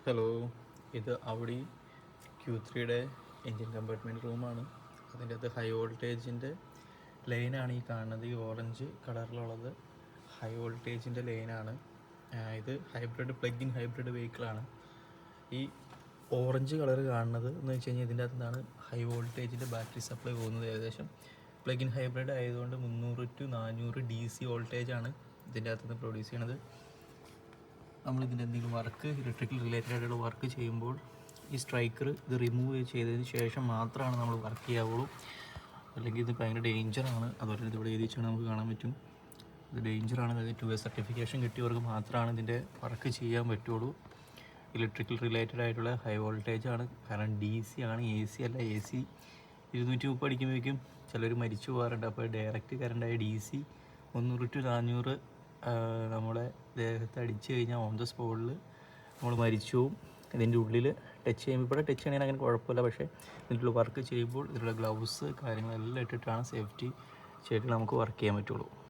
Hello, ഇത് Audi Q3യുടെ engine compartment റൂമാണ്. അതിൻ്റെ അകത്ത് ഹൈ വോൾട്ടേജിൻ്റെ ലൈനാണ് ഈ കാണുന്നത്. ഈ ഓറഞ്ച് കളറിലുള്ളത് ഹൈ വോൾട്ടേജിൻ്റെ ലൈനാണ്. ഇത് പ്ലഗ് ഇൻ ഹൈബ്രിഡ് വെഹിക്കിളാണ്. ഈ ഓറഞ്ച് കളർ കാണുന്നത് എന്ന് വെച്ച് കഴിഞ്ഞാൽ ഇതിൻ്റെ അകത്ത് നിന്നാണ് ഹൈ വോൾട്ടേജിൻ്റെ ബാറ്ററി സപ്ലൈ പോകുന്നത്. ഏകദേശം പ്ലഗ് ഇൻ ഹൈബ്രിഡ് ആയതുകൊണ്ട് 300 to 400 DC വോൾട്ടേജാണ് ഇതിൻ്റെ അകത്ത് നിന്ന് പ്രൊഡ്യൂസ് ചെയ്യണത്. നമ്മളിതിൻ്റെ എന്തെങ്കിലും വർക്ക് ഇലക്ട്രിക്കൽ റിലേറ്റഡ് ആയിട്ടുള്ള വർക്ക് ചെയ്യുമ്പോൾ ഈ സ്ട്രൈക്കർ ഇത് റിമൂവ് ചെയ്തതിന് ശേഷം മാത്രമാണ് നമ്മൾ വർക്ക് ചെയ്യാവുള്ളൂ. അല്ലെങ്കിൽ ഇത് ഭയങ്കര ഡേഞ്ചറാണ്. അതുപോലെ ഇതിവിടെ എഴുതി വെച്ചാൽ നമുക്ക് കാണാൻ പറ്റും. ഇത് ഡേഞ്ചറാണ്. അതായത് 2A സർട്ടിഫിക്കേഷൻ കിട്ടിയവർക്ക് മാത്രമാണ് ഇതിൻ്റെ വർക്ക് ചെയ്യാൻ പറ്റുള്ളൂ. ഇലക്ട്രിക്കൽ റിലേറ്റഡ് ആയിട്ടുള്ള ഹൈ വോൾട്ടേജ് ആണ്. കാരണം DC ആണ്, AC അല്ല. AC 230 അടിക്കുമ്പോഴേക്കും ചിലർ മരിച്ചു പോകാറുണ്ട്. അപ്പോൾ ഡയറക്റ്റ് കറണ്ടായ DC 300 to 400 നമ്മളെ ദേഹത്ത് അടിച്ചു കഴിഞ്ഞാൽ ഓൺ ദ സ്പോട്ടിൽ നമ്മൾ മരിച്ചു പോവും. ഇതിൻ്റെ ഉള്ളിൽ ടച്ച് ചെയ്യുമ്പോൾ ഇവിടെ ടച്ച് ചെയ്യണമെങ്കിൽ അങ്ങനെ കുഴപ്പമില്ല. പക്ഷേ ഇതിൻ്റെ വർക്ക് ചെയ്യുമ്പോൾ ഇതിലുള്ള ഗ്ലൗസ് കാര്യങ്ങളെല്ലാം ഇട്ടിട്ടാണ് സേഫ്റ്റി ചെയ്തിട്ട് നമുക്ക് വർക്ക് ചെയ്യാൻ പറ്റുള്ളൂ.